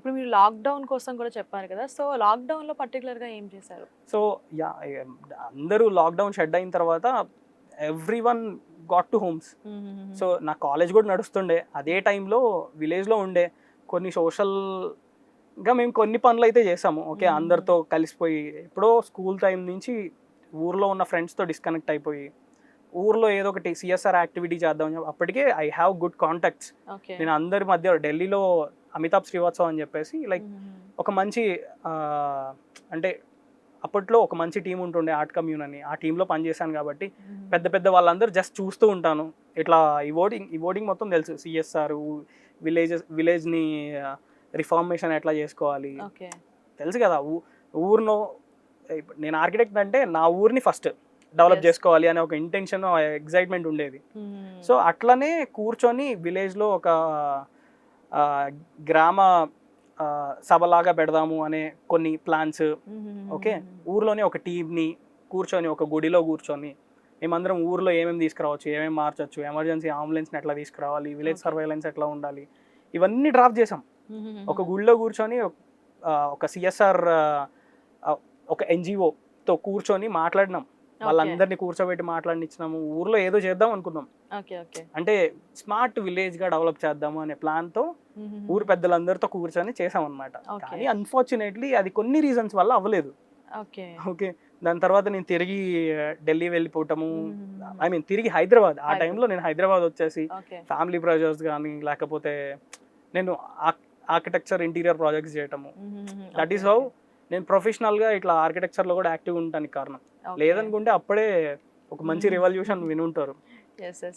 ఇప్పుడు మీరు లాక్‌డౌన్ కోసం కూడా చెప్పారు కదా! సో, లాక్‌డౌన్‌లో పర్టిక్యులర్‌గా ఏం చేశారు? సో అందరూ లాక్డౌన్ షెడ్ అయిన తర్వాత everyone got to homes. So నా కాలేజ్ కూడా నడుస్తుండే అదే టైంలో, విలేజ్లో ఉండే కొన్ని సోషల్గా మేము కొన్ని పనులు అయితే చేసాము. ఓకే, అందరితో కలిసిపోయి ఎప్పుడో స్కూల్ టైం నుంచి ఊర్లో ఉన్న ఫ్రెండ్స్తో డిస్కనెక్ట్ అయిపోయి ఊర్లో ఏదో ఒకటి సిఎస్ఆర్ యాక్టివిటీ చేద్దాం. అప్పటికే I have good contacts. Okay. నేను అందరి మధ్య ఢిల్లీలో అమితాబ్ శ్రీవాత్సవ్ అని చెప్పేసి లైక్ ఒక మంచి అంటే అప్పట్లో ఒక మంచి టీం ఉంటుండే ఆర్ట్ కమ్యూన్ అని, ఆ టీంలో పనిచేశాను కాబట్టి పెద్ద పెద్ద వాళ్ళందరూ జస్ట్ చూస్తూ ఉంటాను. ఇట్లా ఈ ఓటింగ్ మొత్తం తెలుసు. సిఎస్ఆర్ విలేజ్ని రిఫార్మేషన్ ఎట్లా చేసుకోవాలి ఓకే. తెలుసు కదా. ఊరిలో నేను ఆర్కిటెక్ట్ అంటే నా ఊరిని ఫస్ట్ డెవలప్ Yes. చేసుకోవాలి అనే ఒక ఇంటెన్షన్, ఎగ్జైట్మెంట్ ఉండేది. సో అట్లనే కూర్చొని విలేజ్లో ఒక గ్రామ సభలాగా పెడదాము అనే కొన్ని ప్లాన్స్. ఓకే, ఊర్లోనే ఒక టీంని కూర్చొని ఒక గుడిలో కూర్చొని మేమందరం ఊర్లో ఏమేమి తీసుకురావచ్చు, ఏమేమి మార్చొచ్చు, ఎమర్జెన్సీ అంబులెన్స్ని ఎట్లా తీసుకురావాలి, విలేజ్ Okay. సర్వైలెన్స్ ఎట్లా ఉండాలి, ఇవన్నీ డ్రాఫ్ట్ చేసాం. ఒక గుడిలో కూర్చొని ఒక సిఎస్ఆర్ ఒక ఎన్జిఓతో కూర్చొని మాట్లాడినాం. వాళ్ళందరినీ కూర్చోబెట్టి మాట్లాడినిచ్చినాము. ఊర్లో ఏదో చేద్దాం అనుకున్నాం. ఓకే. ఓకే. అంటే స్మార్ట్ విలేజ్గా డెవలప్ చేద్దాము అనే ప్లాన్తో ఊరు పెద్దలందరితో కూర్చొని చేసాం అనమాట. Okay. కానీ అన్ఫార్చునేట్లీ అది కొన్ని రీజన్స్ వల్ల అవ్వలేదు. ఓకే. ఓకే, దాని తర్వాత నేను తిరిగి ఢిల్లీ వెళ్ళిపోవటము, ఐ మీన్ తిరిగి హైదరాబాద్. ఆ టైంలో నేను హైదరాబాద్ వచ్చేసి ఓకే. ఫ్యామిలీ ప్రెజర్స్ కానీ లేకపోతే నేను ఆర్కిటెక్చర్ ఇంటీరియర్ ప్రాజెక్ట్స్ చేయటము. దట్ ఈస్ హౌ నేను ప్రొఫెషనల్గా ఇట్లా ఆర్కిటెక్చర్లో కూడా యాక్టివ్ ఉండటానికి కారణం. లేదనుకుంటే అప్పుడే ఒక మంచి రెవల్యూషన్ వినుంటారు.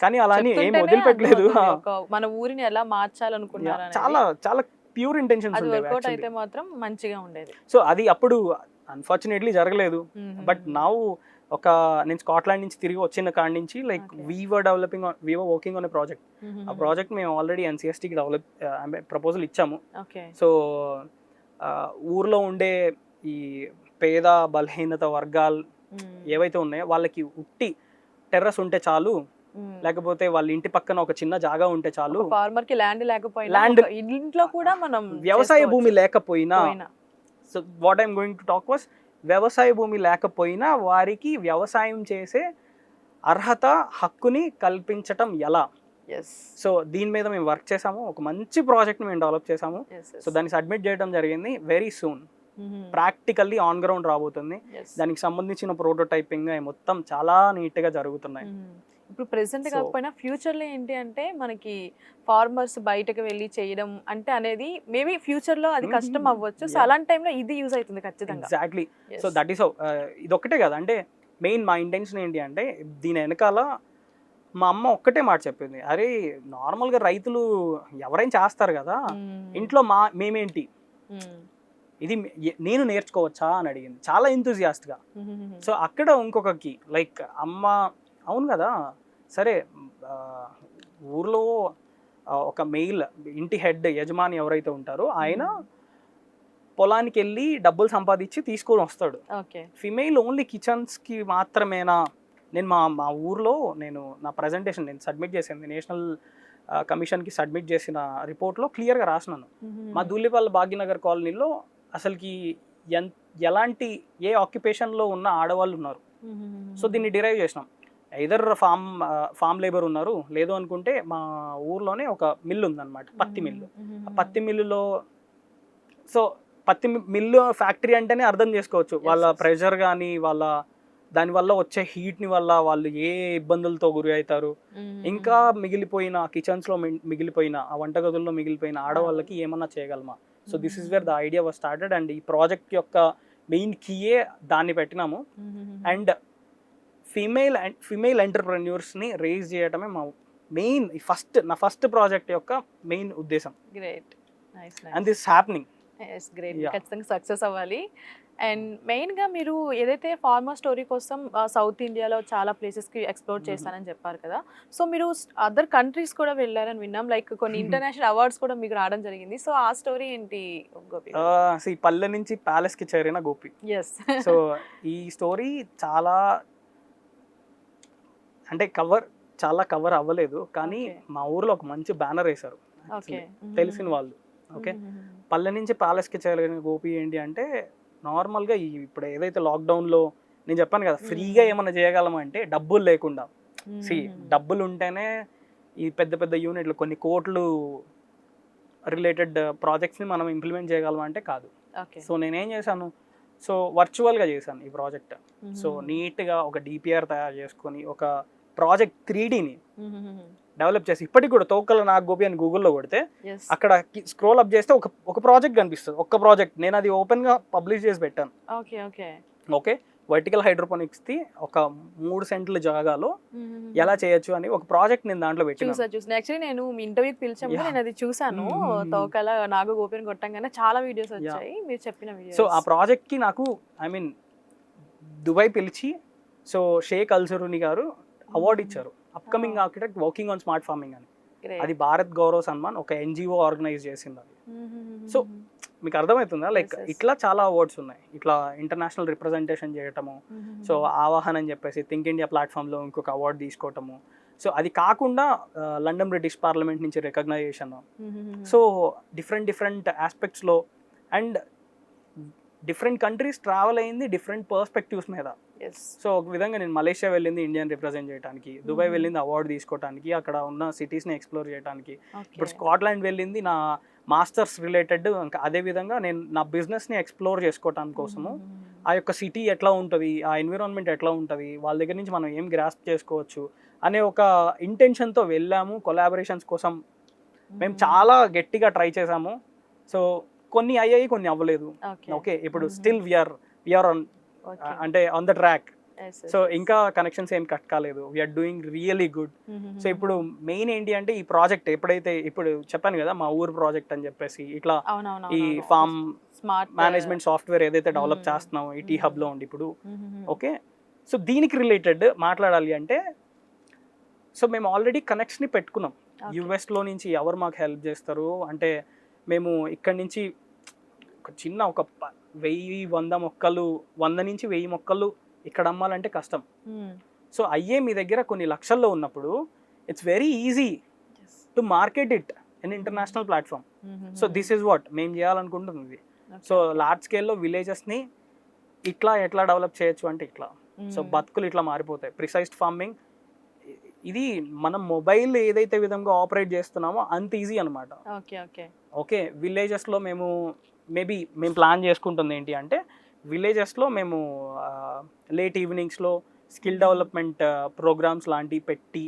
కానీ అలా అని ఏం వదిలిపెట్టలేదు. మన ఊరిని ఎలా మార్చాలనుకున్నారు చాలా చాలా ప్యూర్ ఇంటెన్షన్స్ అది వర్కౌట్ ఉండేవి. అయితే మాత్రం మంచిగా ఉండేది. సో అది అప్పుడు అన్ఫార్చునేట్లీ జరగలేదు. బట్ నౌ నేను స్కాట్లాండ్ నుంచి తిరిగి వచ్చిన కాడి నుంచి like we were working on a project. ఆ ప్రాజెక్ట్ మేము ఆల్రెడీ ఎన్సిఎస్టీకి ప్రపోజల్ ఇచ్చాము. ఓకే. సో ఊర్లో ఉండే ఈ పేద బలహీనత వర్గాలు ఏవైతే ఉన్నాయో వాళ్ళకి ఉట్టి టెర్రస్ ఉంటే చాలు, లేకపోతే వాళ్ళ ఇంటి పక్కన ఒక చిన్న జాగా ఉంటే చాలు, ఫార్మర్ కి ల్యాండ్ లేకపోయినా ల్యాండ్ ఇంట్లో కూడా మనం వ్యవసాయ భూమి లేకపోయినా, so what I'm going to talk was వ్యవసాయ భూమి లేకపోయినా వారికి వ్యవసాయం చేసే అర్హత హక్కుని కల్పించటం ఎలా. సో దీని మీద మేము వర్క్ చేసాము. ఒక మంచి ప్రాజెక్ట్ని మేము డెవలప్ చేసాము. సో దాన్ని సబ్మిట్ చేయడం జరిగింది. Very soon practically on ground రాబోతుంది. దానికి సంబంధించిన ప్రోటోటైపింగ్ మొత్తం చాలా నీట్గా జరుగుతున్నాయి. ఇప్పుడు ప్రెసెంట్ కాకపోయినా ఫ్యూచర్ లో ఏంటి అంటే మనకి ఫార్మర్స్ బయటకు వెళ్ళి చేయడం అంటే అనేది మేబీ ఫ్యూచర్ లో అది కష్టం అవ్వచ్చు. సో అలాంటి టైంలో ఇది యూజ్ అవుతుంది ఖచ్చితంగా. ఎగ్జాక్ట్లీ. సో దట్ ఈస్ ఇది ఒక్కటే కదా, అంటే మెయిన్ మా ఇంటెన్షన్ ఏంటి అంటే దీని వెనకాల మా అమ్మ ఒక్కటే మాట చెప్పింది, అరే నార్మల్గా రైతులు ఎవరైనా చేస్తారు కదా, ఇంట్లో మేమేంటి ఇది నేను నేర్చుకోవచ్చా అని అడిగింది చాలా ఎంతూజియాస్ట్గా. సో అక్కడ ఇంకొకకి లైక్ అమ్మ అవును కదా, సరే ఊర్లో ఒక మెయిల్ ఇంటి హెడ్ యజమాని ఎవరైతే ఉంటారో ఆయన పొలానికి వెళ్ళి డబ్బులు సంపాదించి తీసుకొని వస్తాడు. ఫిమేల్ ఓన్లీ కిచెన్స్కి మాత్రమేనా. నేను మా ఊర్లో నేను నా ప్రజెంటేషన్ నేను సబ్మిట్ చేసింది నేషనల్ కమిషన్కి సబ్మిట్ చేసిన రిపోర్ట్లో క్లియర్గా రాసినాను. మా దూలిపల్లి భాగ్యనగర్ కాలనీలో అసలుకి ఎలాంటి ఏ ఆక్యుపేషన్లో ఉన్న ఆడవాళ్ళు ఉన్నారు. సో దీన్ని డిరైవ్ చేసినాం. ఐదర్ ఫామ్ లేబర్ ఉన్నారు, లేదు అనుకుంటే మా ఊర్లోనే ఒక మిల్లు ఉందన్నమాట, పత్తి మిల్లు. ఆ పత్తి మిల్లులో సో పత్తి మిల్లు ఫ్యాక్టరీ అంటేనే అర్థం చేసుకోవచ్చు వాళ్ళ ప్రెషర్ కానీ వాళ్ళ దానివల్ల వచ్చే హీట్ని వల్ల వాళ్ళు ఏ ఇబ్బందులతో గురి అవుతారు. ఇంకా మిగిలిపోయిన కిచెన్స్లో మిగిలిపోయిన ఆ వంటగదుల్లో మిగిలిపోయిన ఆడవాళ్ళకి ఏమన్నా చేయగలమా. So this is where the idea was started. And ఈ ప్రాజెక్ట్ యొక్క మెయిన్ కీయే దాన్ని పెట్టినాము. అండ్ ఫిమేల్ ఎంటర్ప్రెన్యూర్స్ని రేజ్ చేయడమే మా మెయిన్ నా ఫస్ట్ ప్రాజెక్ట్ యొక్క మెయిన్ ఉద్దేశం. And this happening. ఖచ్చితంగా సక్సెస్ అవ్వాలి. అండ్ మెయిన్గా మీరు ఏదైతే ఫార్మర్ స్టోరీ కోసం సౌత్ ఇండియాలో చాలా ప్లేసెస్కి ఎక్స్ప్లోర్ చేస్తానని చెప్పారు కదా, సో మీరు అదర్ కంట్రీస్ కూడా వెళ్ళారని విన్నాం, లైక్ కొన్ని ఇంటర్నేషనల్ అవార్డ్స్ కూడా మీకు రావడం జరిగింది. సో ఆ స్టోరీ ఏంటి గోపి? పల్లె నుంచి ప్యాలెస్కి చేరిన గోపి. సో ఈ స్టోరీ చాలా అంటే చాలా కవర్ అవ్వలేదు, కానీ మా ఊర్లో ఒక మంచి బ్యానర్ వేశారు తెలిసిన వాళ్ళు. ఓకే, పల్లె నుంచి ప్యాలెస్కి చేయగలిగిన గోపి ఏంటి అంటే నార్మల్గా ఇప్పుడు ఏదైతే లాక్డౌన్లో నేను చెప్పాను కదా ఫ్రీగా ఏమైనా చేయగలమా అంటే డబ్బులు లేకుండా. డబ్బులు ఉంటేనే ఈ పెద్ద పెద్ద యూనిట్లు కొన్ని కోట్లు రిలేటెడ్ ప్రాజెక్ట్స్ని మనం ఇంప్లిమెంట్ చేయగలమా అంటే కాదు. సో నేనేం చేశాను, సో వర్చువల్గా చేశాను ఈ ప్రాజెక్ట్. సో నీట్గా ఒక డిపిఆర్ తయారు చేసుకొని ఒక ప్రాజెక్ట్ 3Dని డెవలప్ చేసి ఇప్పటికి కూడా తోకల నాగ్ గోపి అని గూగుల్లో కొడితే అక్కడ స్క్రోల్ అప్ చేస్తే ఒక ప్రాజెక్ట్ కనిపిస్తుంది. ఒక్క ప్రాజెక్ట్ నేను అది ఓపెన్గా పబ్లిష్ చేసి పెట్టాను. ఓకే, వర్టికల్ హైడ్రోపోనిక్స్ది ఒక 3 సెంట్ల జాగాలో ఎలా చేయొచ్చు అని ఒక ప్రాజెక్ట్ నేను దాంట్లో పెట్టాను. యాక్చువల్లీ నేను మీ ఇంటర్వ్యూకి పిలిచాము, నేను అది చూసాను. తోకల నాగు గోపిని కొట్టంగానే చాలా వీడియోస్ వచ్చాయి మీరు చెప్పిన వీడియోస్. సో ఆ ప్రాజెక్ట్కి నాకు దుబాయ్ పిలిచి సో షేక్ అల్సరూని గారు అవార్డు ఇచ్చారు, upcoming architect working on smart farming అని. అది భారత్ గౌరవ్ సన్మాన్ ఒక ఎన్జిఓ ఆర్గనైజ్ చేసింది అది. సో మీకు అర్థమవుతుందా, లైక్ ఇట్లా చాలా అవార్డ్స్ ఉన్నాయి, ఇట్లా ఇంటర్నేషనల్ రిప్రజెంటేషన్ చేయటము. సో ఆవాహన్ అని చెప్పేసి థింక్ ఇండియా ప్లాట్ఫామ్లో ఇంకొక అవార్డు తీసుకోవటము. సో అది కాకుండా లండన్ బ్రిటిష్ పార్లమెంట్ నుంచి రికగ్నైజేషన్. సో డిఫరెంట్ ఆస్పెక్ట్స్లో అండ్ డిఫరెంట్ కంట్రీస్ ట్రావెల్ అయింది డిఫరెంట్ పర్స్పెక్టివ్స్ మీద. సో ఒక విధంగా నేను మలేషియా వెళ్ళింది ఇండియన్ రిప్రజెంట్ చేయడానికి, దుబాయ్ వెళ్ళింది అవార్డు తీసుకోవడానికి, అక్కడ ఉన్న సిటీస్ని ఎక్స్ప్లోర్ చేయడానికి, ఇప్పుడు స్కాట్లాండ్ వెళ్ళింది నా మాస్టర్స్ రిలేటెడ్. ఇంకా అదేవిధంగా నేను నా బిజినెస్ని ఎక్స్ప్లోర్ చేసుకోవటానికి కోసము ఆ యొక్క సిటీ ఎట్లా ఉంటుంది, ఆ ఎన్విరాన్మెంట్ ఎట్లా ఉంటుంది, వాళ్ళ దగ్గర నుంచి మనం ఏం గ్రాస్ప్ చేసుకోవచ్చు అనే ఒక ఇంటెన్షన్తో వెళ్ళాము. కొలాబరేషన్స్ కోసం మేము చాలా గట్టిగా ట్రై చేసాము. సో కొన్ని అయ్యాయి, కొన్ని అవ్వలేదు. ఓకే, ఇప్పుడు స్టిల్ వీఆర్ అంటే ఆన్ ద ట్రాక్. సో ఇంకా కనెక్షన్స్ ఏం కట్ కాలేదు, we are doing really good. So ఇప్పుడు మెయిన్ ఏంటి అంటే ఈ ప్రాజెక్ట్ ఎప్పుడైతే ఇప్పుడు చెప్పాను కదా మా ఊరు ప్రాజెక్ట్ అని చెప్పేసి ఇట్లా ఈ ఫార్మ్ మేనేజ్మెంట్ సాఫ్ట్వేర్ ఏదైతే డెవలప్ చేస్తున్నామో ఈ టీ హబ్లో ఉండి ఇప్పుడు. ఓకే, సో దీనికి రిలేటెడ్ మాట్లాడాలి అంటే సో మేము ఆల్రెడీ కనెక్ట్స్ని పెట్టుకున్నాం. యుఎస్లో నుంచి ఎవరు మాకు హెల్ప్ చేస్తారు అంటే మేము ఇక్కడి నుంచి ఒక చిన్న ఒక 1000-100 మొక్కలు 100 నుంచి 1000 మొక్కలు ఇక్కడ అమ్మాలంటే కష్టం. సో అయ్యే మీ దగ్గర కొన్ని లక్షల్లో ఉన్నప్పుడు it's very easy to market it in international platform. So this is what మేము చేయాలనుకుంటుంది. సో లార్జ్ స్కేల్లో విలేజెస్ని ఎట్లా డెవలప్ చేయొచ్చు అంటే ఇట్లా. సో బతుకులు ఇట్లా మారిపోతాయి. ప్రిసైజ్డ్ ఫార్మింగ్ ఇది మనం మొబైల్ ఏదైతే విధంగా ఆపరేట్ చేస్తున్నామో అంత ఈజీ అనమాట. ఓకే, విలేజెస్లో మేము ప్లాన్ చేసుకుంటుంది ఏంటి అంటే విలేజెస్లో మేము లేట్ ఈవినింగ్స్లో స్కిల్ డెవలప్మెంట్ ప్రోగ్రామ్స్ లాంటివి పెట్టి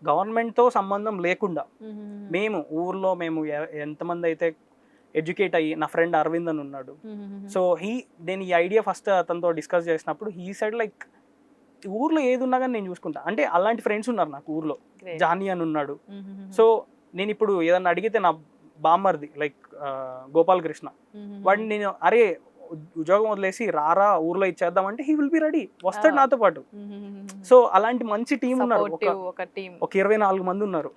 గవర్నమెంట్తో సంబంధం లేకుండా మేము ఊర్లో ఎంతమంది అయితే ఎడ్యుకేట్ అయ్యి, నా ఫ్రెండ్ అరవింద్ అని ఉన్నాడు. సో నేను ఈ ఐడియా ఫస్ట్ అతనితో డిస్కస్ చేసినప్పుడు హీ సైడ్ లైక్ ఊర్లో ఏది ఉన్నా కానీ నేను చూసుకుంటా అంటే అలాంటి ఫ్రెండ్స్ ఉన్నారు నాకు ఊర్లో. జానీ అని ఉన్నాడు. సో నేను ఇప్పుడు ఏదన్నా అడిగితే నా బామ్మర్ది లైక్ గోపాల్ కృష్ణ వాడిని నేను అరే ఉద్యోగం వదిలేసి రారా ఊర్లో ఇచ్చేద్దామంటే హీ విల్ బి రెడీ, వస్తాడు నాతో పాటు. సో అలాంటి మంచి టీం ఉన్నారు, ఒక 24 మంది ఉన్నారు.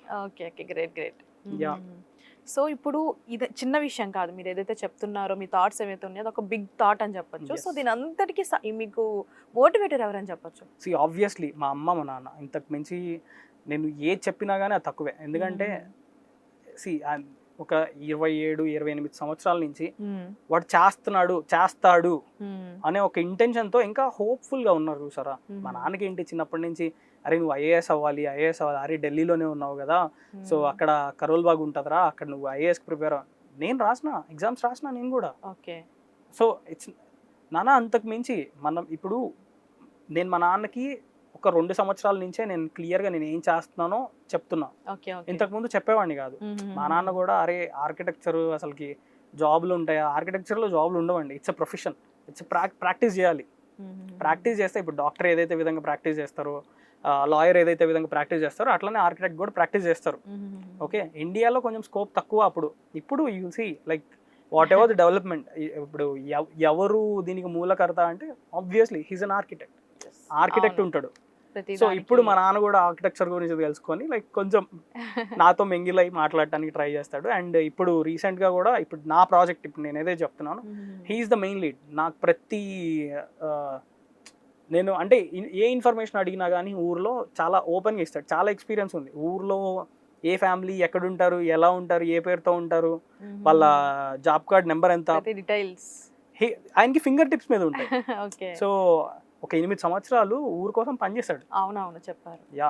సో ఇప్పుడు ఇది చిన్న విషయం కాదు, మీరు ఏదైతే చెప్తున్నారో మీ థాట్స్ ఏవైతే ఉన్నాయో ఒక బిగ్ థాట్ అని చెప్పొచ్చు. సో దీని అంతటికి మీకు మోటివేటర్ ఎవరని చెప్పొచ్చు? ఆబ్వియస్లీ మా అమ్మ మా నాన్న. ఇంతకు మించి నేను ఏది చెప్పినా కానీ అది తక్కువే. ఎందుకంటే ఒక 27-28 సంవత్సరాల నుంచి వాడు చేస్తాడు అనే ఒక ఇంటెన్షన్తో ఇంకా హోప్ఫుల్గా ఉన్నారు చూసారా. మా నాన్నకి ఏంటి చిన్నప్పటి నుంచి అరే నువ్వు ఐఏఎస్ అవ్వాలి, అరే ఢిల్లీలోనే ఉన్నావు కదా, సో అక్కడ కరోల్ బాగ్ ఉంటుందిరా, అక్కడ నువ్వు ఐఏఎస్కి ప్రిపేర్. నేను ఎగ్జామ్స్ రాసిన నేను కూడా. సో ఇట్స్ నాన్న అంతకు మించి ఇప్పుడు నేను మా నాన్నకి ఒక 2 సంవత్సరాల నుంచే నేను క్లియర్గా నేను ఏం చేస్తున్నానో చెప్తున్నా. ఇంతకుముందు చెప్పేవాడిని కాదు. మా నాన్న కూడా అరే ఆర్కిటెక్చర్ అసలుకి జాబ్లు ఉంటాయా, ఆర్కిటెక్చర్లో జాబ్లు ఉండవండి, it's a profession, it's practice చేయాలి. ప్రాక్టీస్ చేస్తే ఇప్పుడు డాక్టర్ ఏదైతే విధంగా ప్రాక్టీస్ చేస్తారో, లాయర్ ఏదైతే విధంగా ప్రాక్టీస్ చేస్తారో అట్లనే ఆర్కిటెక్ట్ కూడా ప్రాక్టీస్ చేస్తారు. ఓకే, ఇండియాలో కొంచెం స్కోప్ తక్కువ. ఇప్పుడు you see like whatever the development. ఇప్పుడు ఎవరు దీనికి మూలకర్త అంటే ఆబ్వియస్లీ హీస్ అన్ ఆర్కిటెక్ట్ ఉంటాడు. సో ఇప్పుడు మా నాన్న కూడా ఆర్కిటెక్చర్ గురించి తెలుసుకొని లైక్ కొంచెం నాతో మింగిల్ అయి మాట్లాడటానికి ట్రై చేస్తాడు. అండ్ ఇప్పుడు రీసెంట్గా కూడా ఇప్పుడు నా ప్రాజెక్ట్ ఇప్పుడు నేను ఏదైతే చెప్తున్నాను హీఈస్ ద మెయిన్ లీడ్. నాకు నేను అంటే ఏ ఇన్ఫర్మేషన్ అడిగినా కానీ ఊర్లో చాలా ఓపెన్గా ఇస్తాడు. చాలా ఎక్స్పీరియన్స్ ఉంది ఊర్లో ఏ ఫ్యామిలీ, ఎక్కడ ఉంటారు, ఎలా ఉంటారు, ఏ పేరుతో ఉంటారు, వాళ్ళ జాబ్ కార్డ్ నెంబర్ ఎంత, డీటెయిల్స్. ఆయనకి ఫింగర్ టిప్స్ మీద ఉంటాయి. ఓకే. సో ఒక 8 సంవత్సరాలు ఊరు కోసం పనిచేశాడు. అవునవును చెప్పారు. యా